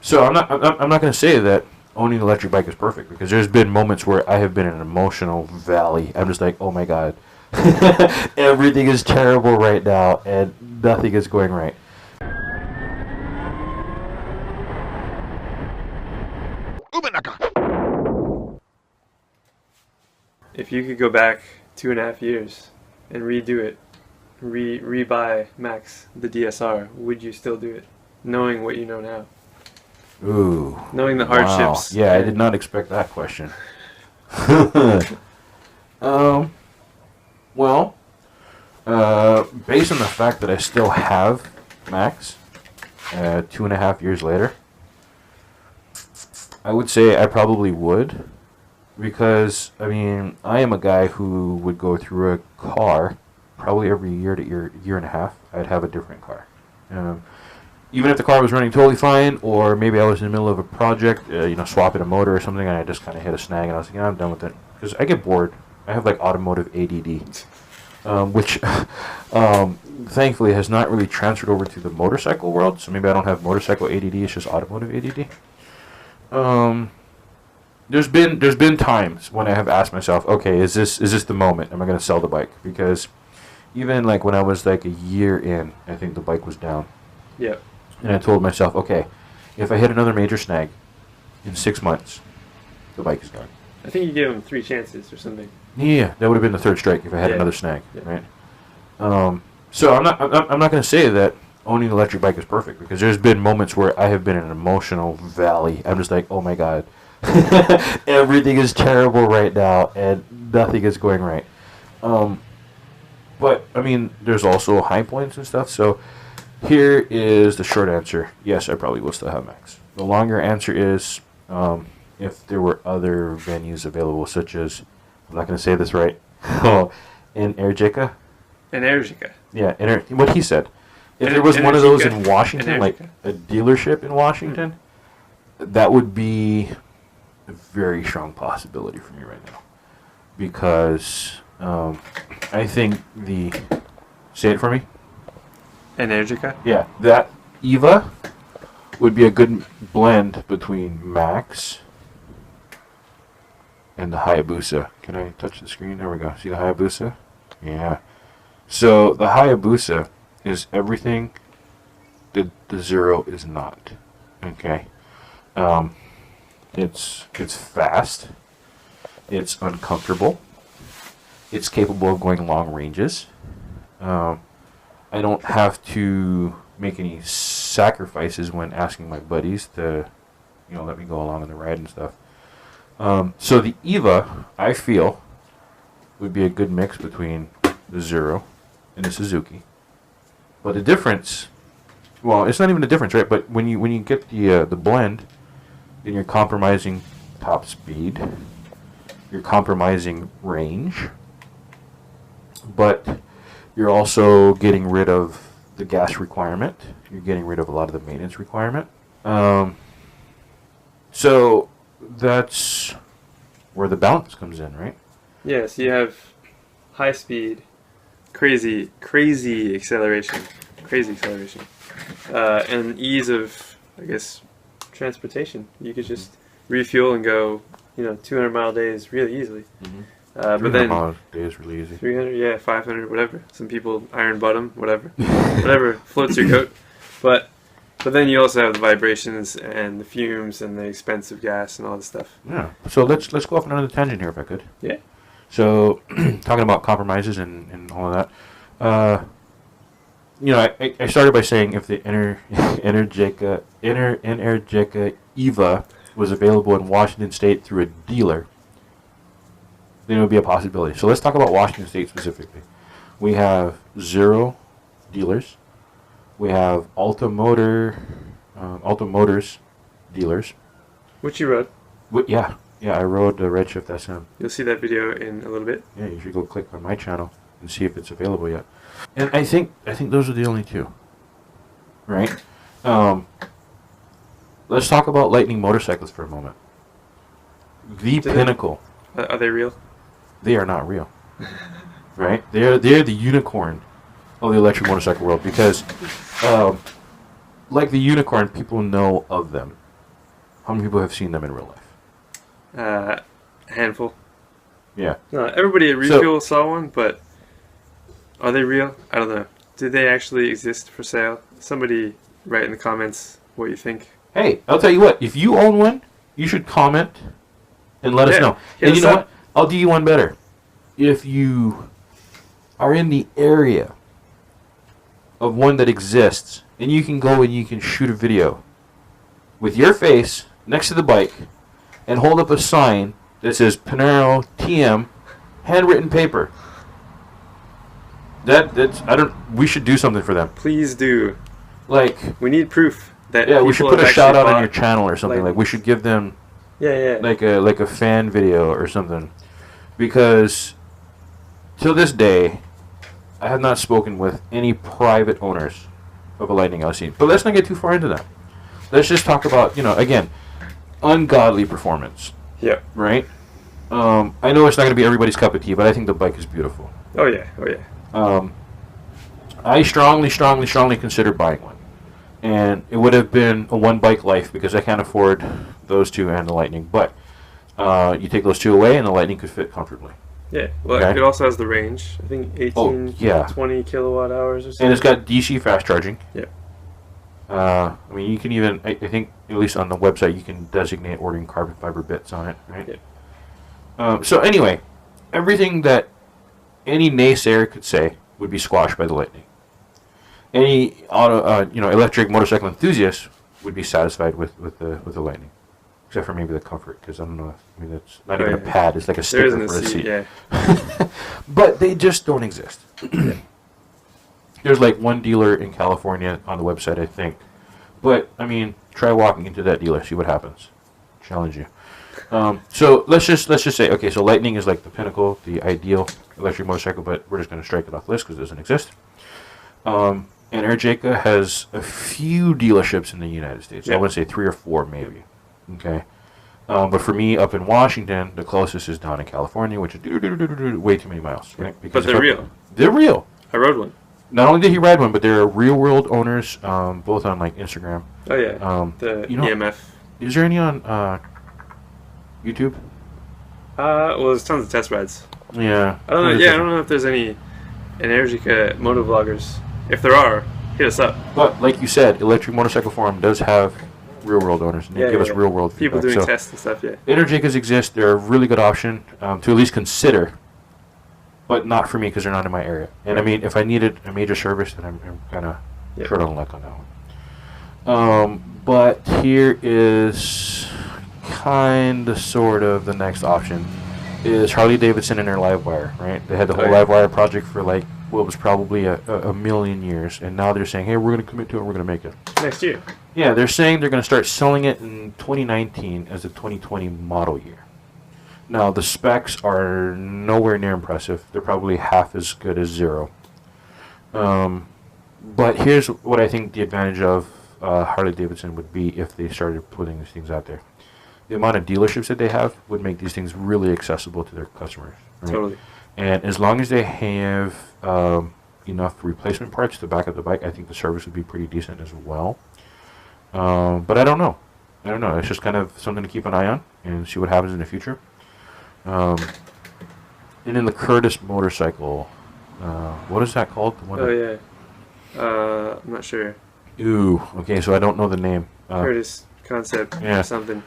So I'm not going to say that owning an electric bike is perfect, because there's been moments where I have been in an emotional valley. I'm just like, oh my god, everything is terrible right now, and nothing is going right. If you could go back 2.5 years and redo it, rebuy Max the DSR, would you still do it, knowing what you know now? Ooh. Knowing the hardships. Wow. Yeah, I did not expect that question. Well, based on the fact that I still have Max 2.5 years later, I would say I probably would. Because, I mean, I am a guy who would go through a car probably every year to year and a half. I'd have a different car. Even if the car was running totally fine, or maybe I was in the middle of a project, swapping a motor or something, and I just kind of hit a snag, and I was like, I'm done with it. Because I get bored. I have, like, automotive ADD, which, thankfully, has not really transferred over to the motorcycle world. So maybe I don't have motorcycle ADD, it's just automotive ADD. There's been times when I have asked myself, okay, is this the moment? Am I going to sell the bike? Because even like when I was like a year in, I think the bike was down. Yeah. And I told myself, okay, if I hit another major snag in 6 months, the bike is gone. I think you gave him 3 chances or something. Yeah, that would have been the third strike if I had another snag, yeah. Right? So I'm not going to say that owning an electric bike is perfect, because there's been moments where I have been in an emotional valley. I'm just like, oh my god. Everything is terrible right now, and nothing is going right. But, I mean, there's also high points and stuff. So, here is the short answer. Yes, I probably will still have Max. The longer answer is, if there were other venues available, such as, I'm not going to say this right, Energica? Energica. Yeah, what he said. If there was one of those in Washington, like a dealership in Washington, that would be a very strong possibility for me right now, because I think say it for me. Energica? Yeah, that Eva would be a good blend between Max and the Hayabusa. Can I touch the screen? There we go. See the Hayabusa? Yeah. So the Hayabusa is everything that the Zero is not. Okay. It's fast. It's uncomfortable. It's capable of going long ranges. I don't have to make any sacrifices when asking my buddies to, let me go along on the ride and stuff. So the Eva, I feel, would be a good mix between the Zero and the Suzuki. But the difference, well, it's not even a difference, right? But when you get the blend, then you're compromising top speed, you're compromising range, but you're also getting rid of the gas requirement. You're getting rid of a lot of the maintenance requirement. So that's where the balance comes in, right? Yeah, so you have high speed, crazy acceleration, and ease of, I guess, transportation. You could just refuel and go, 200-mile days really easily. Mm-hmm. But then 300 days really easy. 300, yeah, 500, whatever. Some people iron bottom, whatever floats your goat. But then you also have the vibrations and the fumes and the expensive gas and all this stuff. Yeah. So let's go off on another tangent here, if I could. Yeah. So talking about compromises and all of that. I started by saying if the Energica Eva was available in Washington State through a dealer, then it would be a possibility. So let's talk about Washington State specifically. We have Zero dealers. We have Alta Motors dealers. Which you rode. Yeah, I rode the Redshift SM. You'll see that video in a little bit. Yeah, you should go click on my channel and see if it's available yet. And I think those are the only two. Right? Let's talk about Lightning motorcycles for a moment. The pinnacle. Are they real? They are not real. Right? They're the unicorn of the electric motorcycle world, because like the unicorn, people know of them. How many people have seen them in real life? A handful. Yeah. No, everybody at Refuel saw one, but are they real? I don't know. Did they actually exist for sale? Somebody write in the comments what you think. Hey, I'll tell you what. If you own one, you should comment and let us know. Hit And you us know up. what? I'll do you one better. If you are in the area of one that exists, and you can go and you can shoot a video with your face next to the bike and hold up a sign that says Pinaero TM, handwritten paper. We should do something for them. Please do. Like, We need proof that yeah, we should people put a have shout actually out on bought your channel or something. lightning. Like, we should give them Yeah. like a fan video or something, because till this day I have not spoken with any private owners of a Lightning LC. But let's not get too far into that. Let's just talk about, again, ungodly performance, Yep. right? I know it's not going to be everybody's cup of tea, but I think the bike is beautiful. Oh yeah. I strongly considered buying one, and it would have been a one bike life because I can't afford those two and the Lightning. But you take those two away, and the Lightning could fit comfortably. Yeah. Well, Okay. it also has the range. I think 18, yeah. 20 kilowatt hours or something. And it's got DC fast charging. Yeah. I mean, you can even, I think, at least on the website, you can designate ordering carbon fiber bits on it, right? Yeah. So anyway, everything that any naysayer could say would be squashed by the Lightning. Any electric motorcycle enthusiast would be satisfied with the Lightning, except for maybe the comfort, because I don't know. I mean, it's not even a pad; it's like a There sticker isn't for a a seat. seat. Yeah. But they just don't exist. There's like one dealer in California on the website, I think. But I mean, try walking into that dealer, see what happens. Challenge you. So let's just say, okay, so Lightning is like the pinnacle, the ideal electric motorcycle, but we're just going to strike it off the list because it doesn't exist. And Energica has a few dealerships in the United States. I want to say 3 or 4 maybe. Okay. But for me, up in Washington, the closest is down in California, which is way too many miles. Right? But they're real. They're real. I rode one. Not only did he ride one, but they're real-world owners, both on like Instagram. Oh yeah. The EMF. Is there any on YouTube? Well, there's tons of test rides. Yeah. I don't know. Yeah, I don't know if there's any Energica motovloggers. If there are, hit us up. But like you said, Electric Motorcycle Forum does have real-world owners, and they give us real-world people feedback. doing tests and stuff. Yeah. Energicas exist. They're a really good option to at least consider, but not for me because they're not in my area. And I mean, if I needed a major service, then I'm kind of short on luck on that one. But here is kind of sort of the next option is Harley Davidson and their Livewire, right? They had the whole Livewire project for like what was probably a million years, and now they're saying, hey, we're going to commit to it, we're going to make it. Next year. Yeah, they're saying they're going to start selling it in 2019 as a 2020 model year. Now, the specs are nowhere near impressive. They're probably half as good as Zero. But here's what I think the advantage of Harley Davidson would be if they started putting these things out there. The amount of dealerships that they have would make these things really accessible to their customers. Right? Totally. And as long as they have enough replacement parts to back up the bike, I think the service would be pretty decent as well. But I don't know. It's just kind of something to keep an eye on and see what happens in the future. And then the Curtis motorcycle, what is that called? Yeah. I'm not sure. Ooh, okay, so I don't know the name. Curtis Concept or something.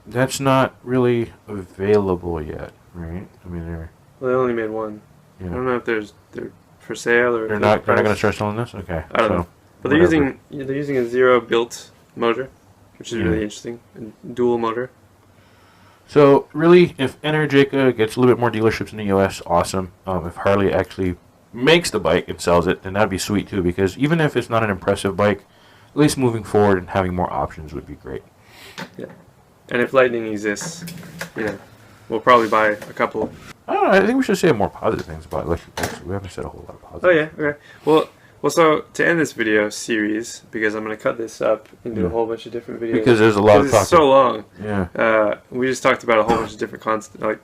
That's not really available yet, right? I mean, Well, they only made one. Yeah. I don't know if they're for sale or they're not going to start selling this. Okay, I don't know. But they're using a Zero built motor, which is really interesting. A dual motor. So really, if Energica gets a little bit more dealerships in the U.S., awesome. If Harley actually makes the bike and sells it, then that'd be sweet too. Because even if it's not an impressive bike, at least moving forward and having more options would be great. Yeah. And if Lightning exists, we'll probably buy a couple. I don't know, I think we should say more positive things about electric bikes. We haven't said a whole lot of positive. Oh yeah. Okay. Well, Well, so to end this video series, because I'm going to cut this up into a whole bunch of different videos. Because there's a lot of It's talking. so long. Yeah. We just talked about a whole bunch of different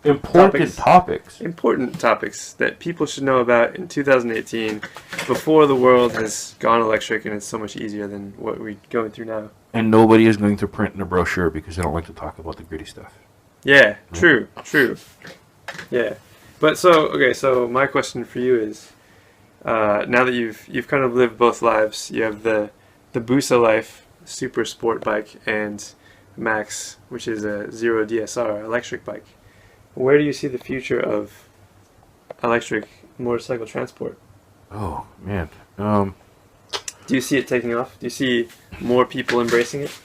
Important topics. Important topics that people should know about in 2018 before the world has gone electric and it's so much easier than what we're going through now. And nobody is going to print in a brochure because they don't like to talk about the gritty stuff. Yeah, true. Yeah. But so my question for you is, now that you've kind of lived both lives, you have the Busa Life super sport bike and Max, which is a Zero DSR electric bike. Where do you see the future of electric motorcycle transport? Oh man. Do you see it taking off? Do you see more people embracing it?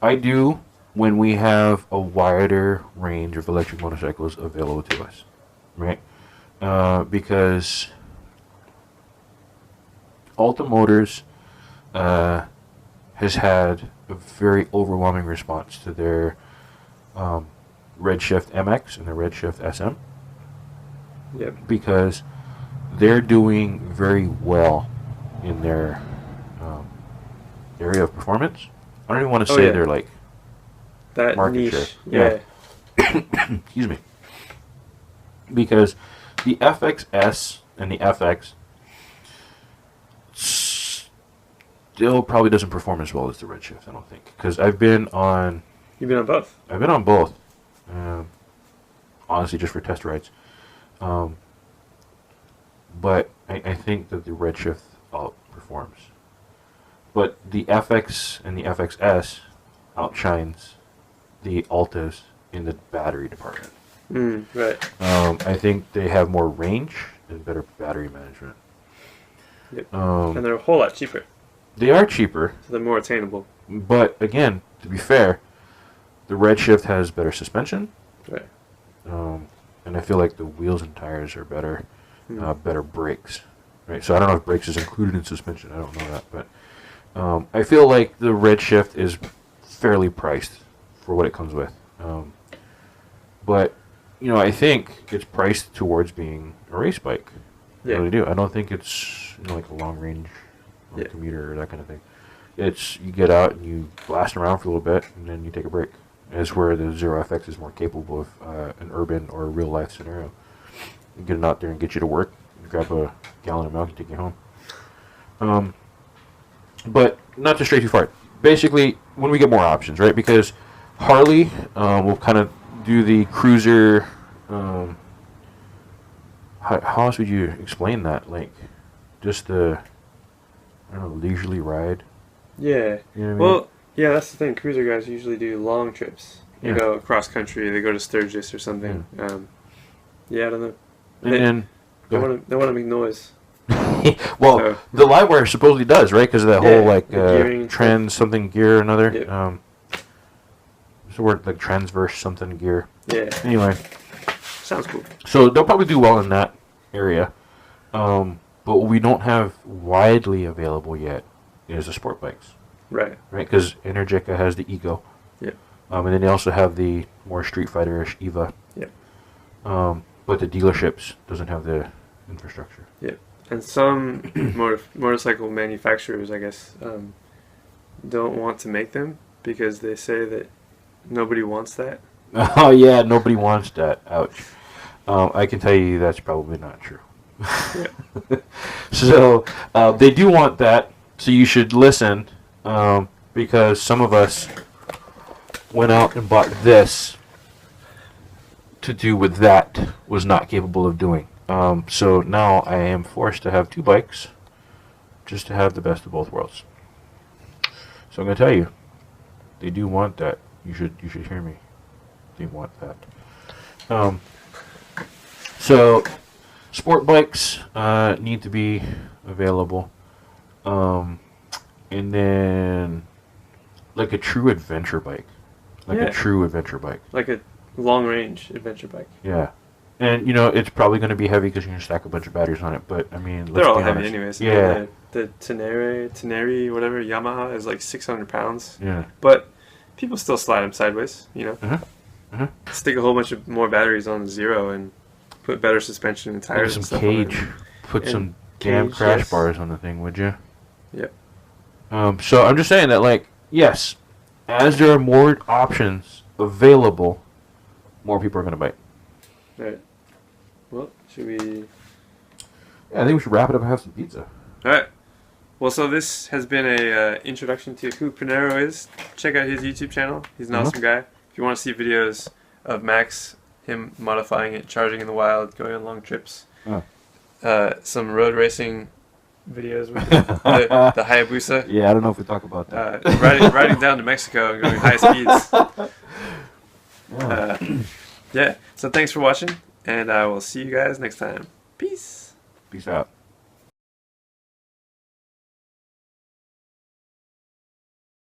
I do, when we have a wider range of electric motorcycles available to us, right? Because Alta Motors has had a very overwhelming response to their Redshift MX and their Redshift SM. Yep. Because they're doing very well in their area of performance. I don't even want to say they're like that market niche. share. Yeah. Excuse me. Because the FXS and the FX still probably doesn't perform as well as the Redshift, I don't think. Because I've been on... You've been on both? I've been on both. Honestly, just for test rides. But I think that the Redshift outperforms. But the FX and the FXS outshines the Altas in the battery department. Right. I think they have more range and better battery management. Yep. And they're a whole lot cheaper. They are cheaper. So they're more attainable. But again, to be fair, the Redshift has better suspension. Right. And I feel like the wheels and tires are better. Better brakes. Right. So I don't know if brakes is included in suspension. I don't know that. But I feel like the Redshift is fairly priced for what it comes with. But, you know, I think it's priced towards being a race bike. Yeah. I really do. I don't think it's, you know, like a long range commuter or that kind of thing. It's, you get out and you blast around for a little bit and then you take a break. As where the Zero FX is more capable of an urban or real life scenario. You get it out there and get you to work, you grab a gallon of milk and take you home. But not to stray too far. Basically, when we get more options, right? Because Harley will kind of do the cruiser. How else would you explain that? Like, just the, I don't know, leisurely ride. Yeah. You know what I mean? Well, yeah, that's the thing. Cruiser guys usually do long trips. They go across country. They go to Sturgis or something. Yeah, I don't know. They want to make noise. Well, so, the Livewire supposedly does, right? Because of that whole like trans something gear or another. Yep. It's the word like transverse something gear. Yeah. Anyway, sounds cool. So they'll probably do well in that area, but what we don't have widely available yet is the sport bikes. Right. Right, because Energica has the Ego. Yep. And then they also have the more Street Fighter-ish Eva. Yep. But the dealerships doesn't have the infrastructure. Yep. And some motorcycle manufacturers, I guess, don't want to make them because they say that nobody wants that. Oh yeah, nobody wants that. Ouch. I can tell you that's probably not true. Yeah. So they do want that. So you should listen, because some of us went out and bought this to do what that was not capable of doing. So now I am forced to have two bikes just to have the best of both worlds. So I'm going to tell you, they do want that. You should hear me. They want that. So sport bikes need to be available. And then like a true adventure bike. A true adventure bike. Like a long range adventure bike. Yeah. And, you know, it's probably going to be heavy because you're going to stack a bunch of batteries on it. But, I mean, they're all be heavy honest. anyways. Yeah. The Tenere, whatever, Yamaha is like 600 pounds. Yeah. But people still slide them sideways, you know. Stick a whole bunch of more batteries on the Zero and put better suspension and tires and some stuff cage. on it. put and some damn cage, crash yes. bars on the thing, would you? Yep. So I'm just saying that, like, yes, as there are more options available, more people are going to bite. Right. Well, should we... Yeah, I think we should wrap it up and have some pizza. All right. Well, so this has been a introduction to who Pinaero is. Check out his YouTube channel. He's an awesome guy. If you want to see videos of Max, him modifying it, charging in the wild, going on long trips, some road racing videos with the Hayabusa. Yeah, I don't know if we talk about that. Riding down to Mexico and going high speeds. Yeah. So thanks for watching, and I will see you guys next time. Peace. Peace out.